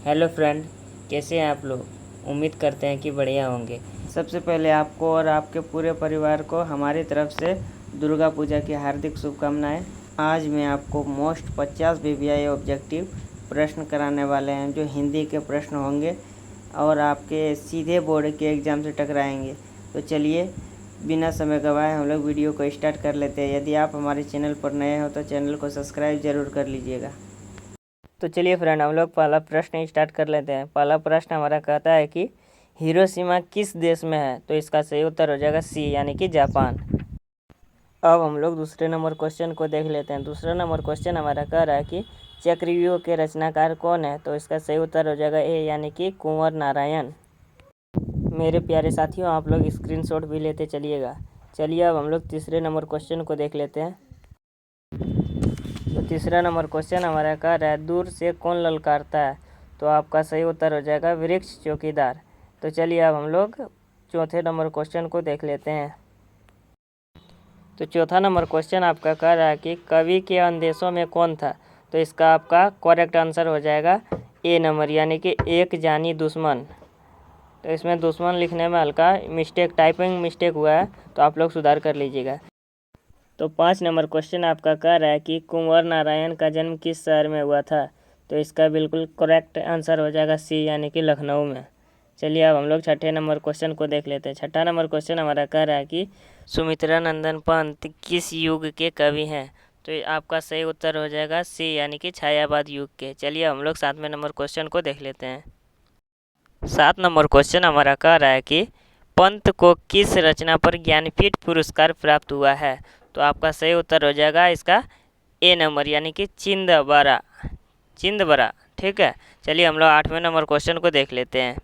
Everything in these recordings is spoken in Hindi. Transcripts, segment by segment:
हेलो फ्रेंड, कैसे हैं आप लोग। उम्मीद करते हैं कि बढ़िया होंगे। सबसे पहले आपको और आपके पूरे परिवार को हमारी तरफ से दुर्गा पूजा की हार्दिक शुभकामनाएं। आज मैं आपको मोस्ट 50 वीवीआई ऑब्जेक्टिव प्रश्न कराने वाले हैं जो हिंदी के प्रश्न होंगे और आपके सीधे बोर्ड के एग्ज़ाम से टकराएंगे। तो चलिए बिना समय गवाए हम लोग वीडियो को स्टार्ट कर लेते हैं। यदि आप हमारे चैनल पर नए हो तो चैनल को सब्सक्राइब ज़रूर कर लीजिएगा। तो चलिए फ्रेंड, हम लोग पहला प्रश्न स्टार्ट कर लेते हैं। पहला प्रश्न हमारा कहता है कि हिरोशिमा किस देश में है। तो इसका सही उत्तर हो जाएगा सी, यानी कि जापान। अब हम लोग दूसरे नंबर क्वेश्चन को देख लेते हैं। दूसरा नंबर क्वेश्चन हमारा कह रहा है कि चक्रव्यूह के रचनाकार कौन है। तो इसका सही उत्तर हो जाएगा ए, यानी कि कुंवर नारायण। मेरे प्यारे साथियों, आप लोग स्क्रीनशॉट भी लेते चलिएगा। चलिए अब हम लोग तीसरे नंबर क्वेश्चन को देख लेते हैं। तो तीसरा नंबर क्वेश्चन हमारा कह रहा है दूर से कौन ललकारता है। तो आपका सही उत्तर हो जाएगा वृक्ष चौकीदार। तो चलिए अब हम लोग चौथे नंबर क्वेश्चन को देख लेते हैं। तो चौथा नंबर क्वेश्चन आपका कह रहा है कि कवि के अंदेशों में कौन था। तो इसका आपका करेक्ट आंसर हो जाएगा ए नंबर, यानी कि एक जानी दुश्मन। तो इसमें दुश्मन लिखने में हल्का मिस्टेक, टाइपिंग मिस्टेक हुआ है, तो आप लोग सुधार कर लीजिएगा। तो 5 नंबर क्वेश्चन आपका कह रहा है कि कुंवर नारायण का जन्म किस शहर में हुआ था। तो इसका बिल्कुल करेक्ट आंसर हो जाएगा सी, यानी कि लखनऊ में। चलिए अब हम लोग छठे नंबर क्वेश्चन को देख लेते हैं। छठा नंबर क्वेश्चन हमारा कह रहा है कि सुमित्रा नंदन पंत किस युग के कवि हैं। तो आपका सही उत्तर हो जाएगा सी, यानी कि छायावाद युग के। चलिए हम लोग 7वें नंबर क्वेश्चन को देख लेते हैं। 7 नंबर क्वेश्चन हमारा कह रहा है कि पंत को किस रचना पर ज्ञानपीठ पुरस्कार प्राप्त हुआ है। तो आपका सही उत्तर हो जाएगा इसका ए नंबर, यानी कि चिंदबरा। ठीक है, चलिए हम लोग 8वें नंबर क्वेश्चन को देख लेते हैं।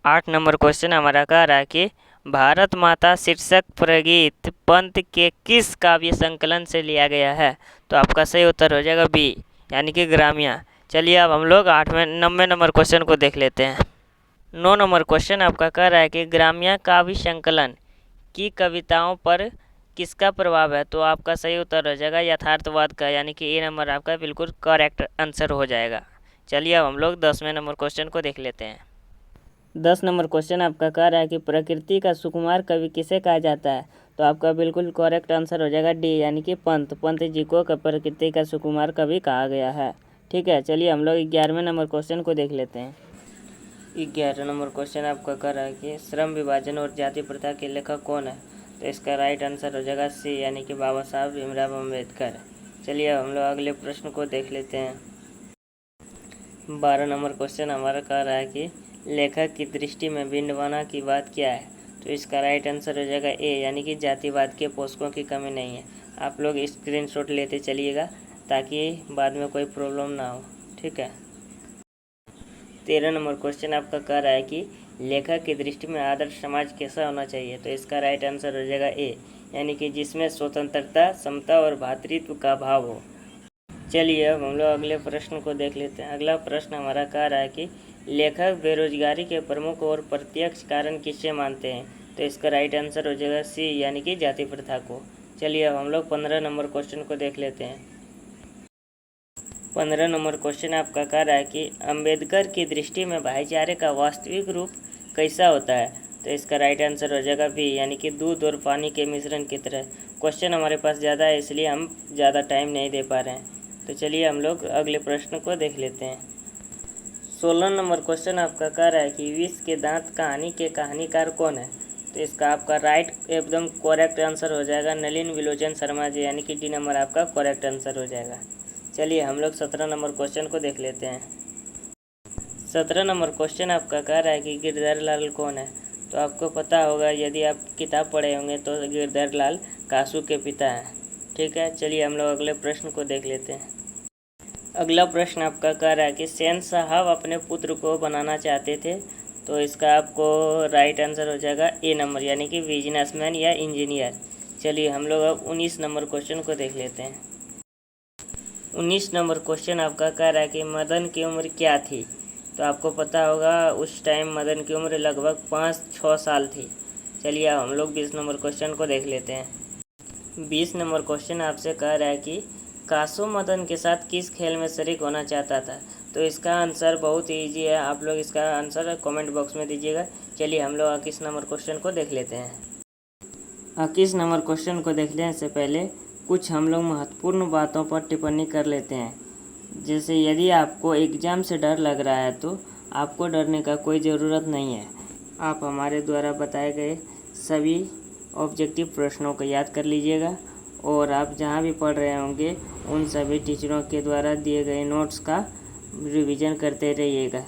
8 नंबर क्वेश्चन हमारा कह रहा है कि भारत माता शीर्षक प्रगीत पंत के किस काव्य संकलन से लिया गया है। तो आपका सही उत्तर हो जाएगा बी, यानी कि ग्राम्या। चलिए अब हम लोग 9वें नंबर क्वेश्चन को देख लेते हैं। 9 नंबर क्वेश्चन आपका कह रहा है कि ग्राम्या काव्य संकलन की कविताओं पर किसका प्रभाव है। तो आपका सही उत्तर हो जाएगा यथार्थवाद का, यानी कि ए नंबर आपका बिल्कुल करेक्ट आंसर हो जाएगा। चलिए अब हम लोग 10वें नंबर क्वेश्चन को देख लेते हैं। 10 नंबर क्वेश्चन आपका कह रहा है कि प्रकृति का सुकुमार कवि किसे कहा जाता है। तो आपका बिल्कुल करेक्ट आंसर हो जाएगा डी, यानी कि पंत जी को प्रकृति का सुकुमार कवि कहा गया है। ठीक है, चलिए हम लोग 11वें नंबर क्वेश्चन को देख लेते हैं। 11 नंबर क्वेश्चन आपका कह रहा है कि श्रम विभाजन और जाति प्रथा के लेखक कौन है। तो इसका राइट आंसर हो जाएगा सी, यानी कि बाबा साहब भीमराव अम्बेडकर। चलिए अब हम लोग अगले प्रश्न को देख लेते हैं। 12 नंबर क्वेश्चन हमारा कह रहा है कि लेखक की दृष्टि में भिंडवाना की बात क्या है। तो इसका राइट आंसर हो जाएगा ए, यानी कि जातिवाद के पोषकों की कमी नहीं है। आप लोग स्क्रीनशॉट लेते चलिएगा ताकि बाद में कोई प्रॉब्लम ना हो। ठीक है। 13 नंबर क्वेश्चन आपका कह रहा है कि लेखक की दृष्टि में आदर्श समाज कैसा होना चाहिए। तो इसका राइट आंसर हो जाएगा ए, यानी कि जिसमें स्वतंत्रता, समता और भ्रातृत्व का भाव हो। चलिए अब हम लोग अगले प्रश्न को देख लेते हैं। अगला प्रश्न हमारा कह रहा है कि लेखक बेरोजगारी के प्रमुख और प्रत्यक्ष कारण किसे मानते हैं। तो इसका राइट आंसर हो जाएगा सी, यानी कि जाति प्रथा को। चलिए अब हम लोग 15 नंबर क्वेश्चन को देख लेते हैं। 15 नंबर क्वेश्चन आपका कह रहा है कि अंबेडकर की दृष्टि में भाईचारे का वास्तविक रूप कैसा होता है। तो इसका राइट आंसर हो जाएगा बी, यानी कि दूध और पानी के मिश्रण की तरह। क्वेश्चन हमारे पास ज़्यादा है इसलिए हम ज़्यादा टाइम नहीं दे पा रहे हैं। तो चलिए हम लोग अगले प्रश्न को देख लेते हैं। 16 नंबर क्वेश्चन आपका कह रहा है कि विष के दांत कहानी के कहानीकार कौन है। तो इसका आपका राइट एकदम करेक्ट आंसर हो जाएगा नलिन विलोचन शर्मा जी, यानी कि डी नंबर आपका करेक्ट आंसर हो जाएगा। चलिए हम लोग 17 नंबर क्वेश्चन को देख लेते हैं। 17 नंबर क्वेश्चन आपका कह रहा है कि गिरधर लाल कौन है। तो आपको पता होगा, यदि आप किताब पढ़े होंगे, तो गिरधर लाल कासू के पिता हैं। ठीक है, चलिए हम लोग अगले प्रश्न को देख लेते हैं। अगला प्रश्न आपका कह रहा है कि सेन साहब अपने पुत्र को बनाना चाहते थे। तो इसका आपको राइट आंसर हो जाएगा ए नंबर, यानी कि बिजनेसमैन या इंजीनियर। चलिए हम लोग अब 19 नंबर क्वेश्चन को देख लेते हैं। 19 नंबर क्वेश्चन आपका कह रहा है कि मदन की उम्र क्या थी। तो आपको पता होगा उस टाइम मदन की उम्र लगभग 5-6 साल थी। चलिए अब हम लोग 20 नंबर क्वेश्चन को देख लेते हैं। 20 नंबर क्वेश्चन आपसे कह रहा है कि कासू मदन के साथ किस खेल में शरीक होना चाहता था। तो इसका आंसर बहुत ईजी है, आप लोग इसका आंसर कमेंट बॉक्स में दीजिएगा। चलिए हम लोग 21 नंबर क्वेश्चन को देख लेते हैं। 21 नंबर क्वेश्चन को देखने से पहले कुछ हम लोग महत्वपूर्ण बातों पर टिप्पणी कर लेते हैं। जैसे यदि आपको एग्ज़ाम से डर लग रहा है तो आपको डरने का कोई ज़रूरत नहीं है। आप हमारे द्वारा बताए गए सभी ऑब्जेक्टिव प्रश्नों को याद कर लीजिएगा और आप जहाँ भी पढ़ रहे होंगे उन सभी टीचरों के द्वारा दिए गए नोट्स का रिवीजन करते रहिएगा।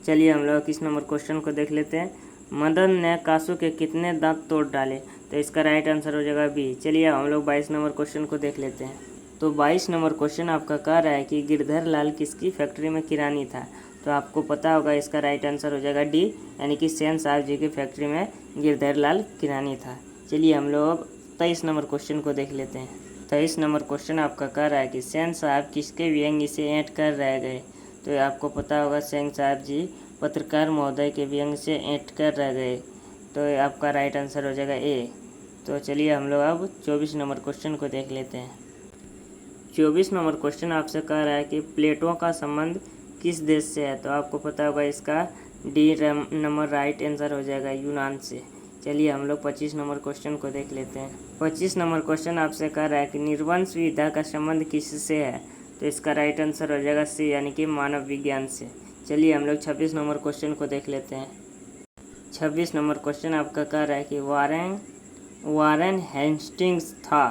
चलिए हम लोग 21 नंबर क्वेश्चन को देख लेते हैं। मदन ने कासू के कितने दांत तोड़ डाले? तो इसका राइट आंसर हो जाएगा बी। चलिए हम लोग 22 नंबर क्वेश्चन को देख लेते हैं। तो 22 नंबर क्वेश्चन आपका कह रहा है कि गिरधर लाल किसकी फैक्ट्री में किरानी था? तो आपको पता होगा इसका राइट आंसर हो जाएगा डी, यानी कि सेन साहब जी की फैक्ट्री में गिरधर लाल किरानी था। चलिए हम लोग अब 23 नंबर क्वेश्चन को देख लेते हैं। 23 नंबर क्वेश्चन आपका कह रहा है कि सेन साहब किसके व्यंग्य से ऐंठ कर रह गए? तो आपको पता होगा सेन साहब जी पत्रकार महोदय के व्यंग्य से ऐंठ कर रह गए। तो आपका राइट आंसर हो जाएगा ए। तो चलिए हम लोग अब 24 नंबर क्वेश्चन को देख लेते हैं। 24 नंबर क्वेश्चन आपसे कह रहा है कि प्लेटों का संबंध किस देश से है? तो आपको पता होगा इसका डी नंबर राइट आंसर हो जाएगा यूनान से। चलिए हम लोग 25 नंबर क्वेश्चन को देख लेते हैं। 25 नंबर क्वेश्चन आपसे कह रहा है कि निर्वंश विधा का संबंध किससे है? तो इसका राइट आंसर हो जाएगा सी, यानी कि मानव विज्ञान से। चलिए हम लोग 26 नंबर क्वेश्चन को देख लेते हैं। 26 नंबर क्वेश्चन आपका कह रहा है कि वारेन हेस्टिंग्स था।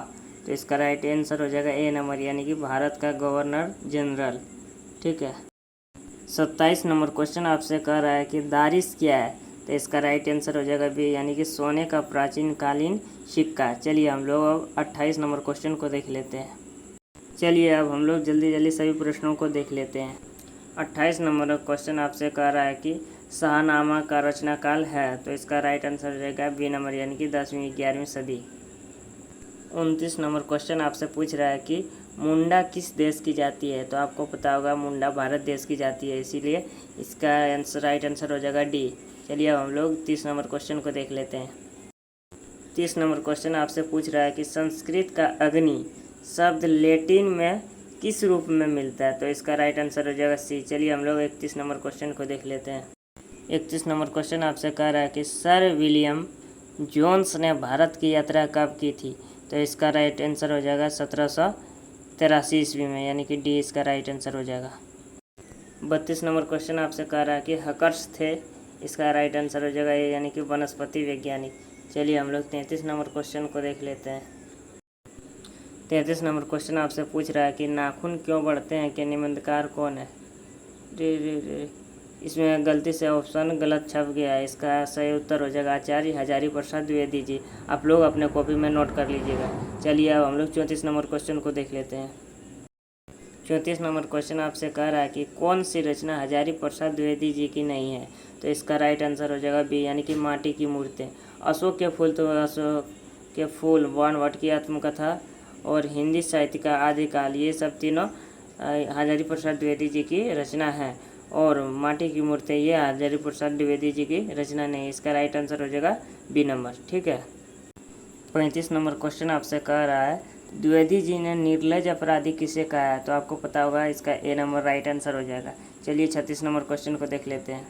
तो इसका राइट आंसर हो जाएगा ए नंबर, यानी कि भारत का गवर्नर जनरल। ठीक है। 27 नंबर क्वेश्चन आपसे कह रहा है कि दारिस क्या है? तो इसका राइट आंसर हो जाएगा बी, यानी कि सोने का प्राचीन कालीन सिक्का। चलिए हम लोग अब 28 नंबर क्वेश्चन को देख लेते हैं। चलिए अब हम लोग जल्दी जल्दी सभी प्रश्नों को देख लेते हैं। 28 नंबर क्वेश्चन आपसे कह रहा है कि शाहनामा का रचना काल है? तो इसका राइट आंसर हो जाएगा बी नंबर, यानी कि 10वीं 11वीं सदी। 29 नंबर क्वेश्चन आपसे पूछ रहा है कि मुंडा किस देश की जाति है? तो आपको पता होगा मुंडा भारत देश की जाति है, इसीलिए इसका राइट आंसर हो जाएगा डी। चलिए अब हम लोग 30 नंबर क्वेश्चन को देख लेते हैं। 30 नंबर क्वेश्चन आपसे पूछ रहा है कि संस्कृत का अग्नि शब्द लैटिन में किस रूप में मिलता है? तो इसका राइट आंसर हो जाएगा सी। चलिए हम लोग 31 नंबर क्वेश्चन को देख लेते हैं। 31 नंबर क्वेश्चन आपसे कह रहा है कि सर विलियम जोन्स ने भारत की यात्रा कब की थी? तो इसका राइट आंसर हो जाएगा 1783 ईस्वी में, यानी कि डी इसका राइट आंसर हो जाएगा। 32 नंबर क्वेश्चन आपसे कह रहा है कि हकर्स थे? इसका राइट आंसर हो जाएगा ए, यानी कि वनस्पति वैज्ञानिक। चलिए हम लोग 33 नंबर क्वेश्चन को देख लेते हैं। 33 नंबर क्वेश्चन आपसे पूछ रहा है कि नाखून क्यों बढ़ते हैं कि निबंधकार कौन है? रे इसमें गलती से ऑप्शन गलत छप गया है। इसका सही उत्तर हो जाएगा आचार्य हजारी प्रसाद द्विवेदी जी। आप लोग अपने कॉपी में नोट कर लीजिएगा। चलिए अब हम लोग 34 नंबर क्वेश्चन को देख लेते हैं। 34 नंबर क्वेश्चन आपसे कह रहा है कि कौन सी रचना हजारी प्रसाद द्विवेदी जी की नहीं है? तो इसका राइट आंसर हो जाएगा बी, यानी कि माटी की मूर्तें। अशोक के फूल, तो अशोक के फूल, बाणभट्ट की आत्मकथा और हिंदी साहित्य का आदिकाल, ये सब तीनों हजारी प्रसाद द्विवेदी जी की रचना है। और माटी की मूर्तें ये हजारी प्रसाद द्विवेदी जी की रचना नहीं। इसका राइट आंसर हो जाएगा बी नंबर। ठीक है। 35 नंबर क्वेश्चन आपसे कह रहा है द्विवेदी जी ने निर्लज अपराधी किसे कहा है? तो आपको पता होगा इसका ए नंबर राइट आंसर हो जाएगा। चलिए 36 नंबर क्वेश्चन को देख लेते हैं।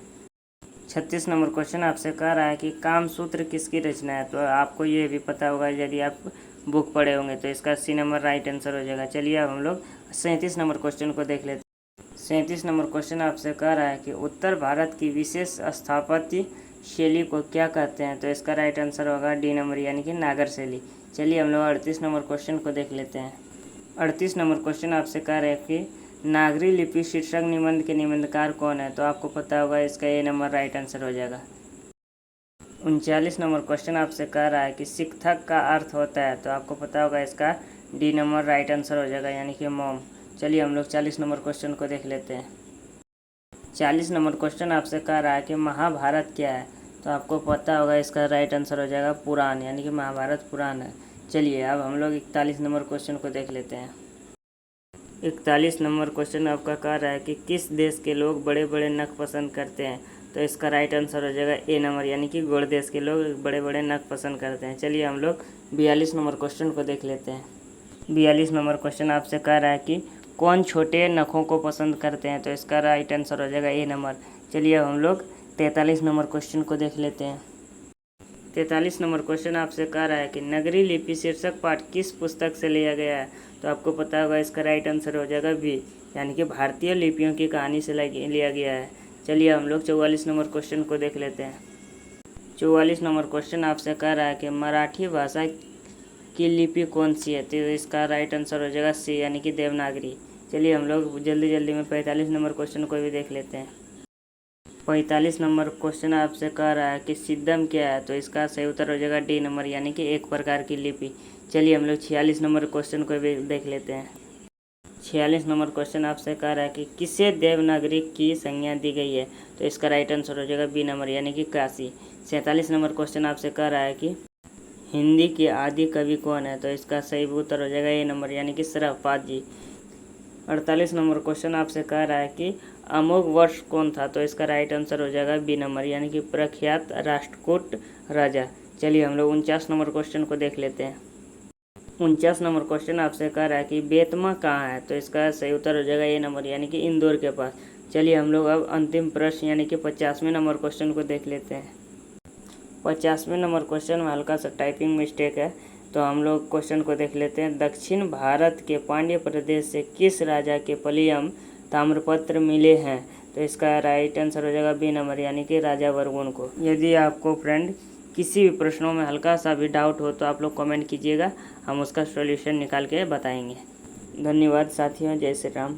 36 नंबर क्वेश्चन आपसे कह रहा है कि कामसूत्र किसकी रचना है? तो आपको ये भी पता होगा यदि आप बुक पढ़े होंगे। तो इसका सी नंबर राइट आंसर हो जाएगा। चलिए अब हम लोग 37 नंबर क्वेश्चन को देख लेते हैं। 37 नंबर क्वेश्चन आपसे कह रहा है कि उत्तर भारत की विशेष स्थापत्य शैली को क्या कहते हैं? तो इसका राइट आंसर होगा डी नंबर, यानी कि नागर शैली। चलिए हम लोग 38 नंबर क्वेश्चन को देख लेते हैं। 38 नंबर क्वेश्चन आपसे कह रहे हैं कि नागरी लिपि शीर्षक निबंध के निबंधकार कौन है? तो आपको पता होगा इसका ए नंबर राइट आंसर हो जाएगा। 39 नंबर क्वेश्चन आपसे कह रहा है कि शिक्षक का अर्थ होता है? तो आपको पता होगा इसका डी नंबर राइट आंसर हो जाएगा, यानी कि मॉम। चलिए हम लोग 40 नंबर क्वेश्चन को देख लेते हैं। 40 नंबर क्वेश्चन आपसे कह रहा है कि महाभारत क्या है? तो आपको पता होगा इसका राइट आंसर हो जाएगा पुराण, यानी कि महाभारत पुराण है। चलिए अब हम लोग 41 नंबर क्वेश्चन को देख लेते हैं। 41 नंबर क्वेश्चन आपका कह रहा है कि किस देश के लोग बड़े बड़े नख पसंद करते हैं? तो इसका राइट आंसर हो जाएगा ए नंबर, यानी कि गोड़ देश के लोग बड़े बड़े नख पसंद करते हैं। चलिए हम लोग 42 नंबर क्वेश्चन को देख लेते हैं। 42 नंबर क्वेश्चन आपसे कह रहा है कि कौन छोटे नखों को पसंद करते हैं? तो इसका राइट आंसर हो जाएगा ए नंबर। चलिए अब हम लोग 43 नंबर क्वेश्चन को देख लेते हैं। 43 नंबर क्वेश्चन आपसे कह रहा है कि नगरी लिपि शीर्षक पाठ किस पुस्तक से लिया गया है? तो आपको पता होगा इसका राइट आंसर हो जाएगा बी, यानी कि भारतीय लिपियों की कहानी से लिया गया है। चलिए हम लोग 44 नंबर क्वेश्चन को देख लेते हैं। 44 नंबर क्वेश्चन आपसे कह रहा है कि मराठी भाषा की लिपि कौन सी है? तो इसका राइट आंसर हो जाएगा सी, यानी कि देवनागरी। चलिए हम लोग जल्दी में 45 नंबर क्वेश्चन को भी देख लेते हैं। 45 नंबर क्वेश्चन आपसे कह रहा है कि सिद्धम क्या है? तो इसका सही उत्तर हो जाएगा डी नंबर, यानी कि एक प्रकार की लिपि। चलिए हम लोग 46 नंबर क्वेश्चन को भी देख लेते हैं। 46 नंबर क्वेश्चन आपसे कह रहा है कि किसे देवनागरी की संज्ञा दी गई है? तो इसका राइट आंसर हो जाएगा बी नंबर, यानी कि काशी। 47 नंबर क्वेश्चन आपसे कह रहा है कि हिंदी के आदि कवि कौन है? तो इसका सही उत्तर हो जाएगा ए नंबर, यानी कि शरफपाद जी। 48 नंबर क्वेश्चन आपसे कह रहा है कि अमोघ वर्ष कौन था? तो इसका राइट आंसर हो जाएगा बी नंबर, यानी कि प्रख्यात राष्ट्रकूट राजा। चलिए हम लोग 49 नंबर क्वेश्चन को देख लेते हैं। 49 नंबर क्वेश्चन आपसे कह रहा है कि बेतमा कहाँ है? तो इसका सही उत्तर हो जाएगा ए नंबर, यानी कि इंदौर के पास। चलिए हम लोग अब अंतिम प्रश्न यानी कि 50वें नंबर क्वेश्चन को देख लेते हैं। 50वें नंबर क्वेश्चन में हल्का सा टाइपिंग मिस्टेक है, तो हम लोग क्वेश्चन को देख लेते हैं। दक्षिण भारत के पांड्य प्रदेश से किस राजा के पलियम ताम्रपत्र मिले हैं? तो इसका राइट आंसर हो जाएगा बी नंबर, यानी कि राजा वर्गुन को। यदि आपको फ्रेंड किसी भी प्रश्नों में हल्का सा भी डाउट हो तो आप लोग कमेंट कीजिएगा, हम उसका सॉल्यूशन निकाल के बताएंगे। धन्यवाद साथियों, जय श्री राम।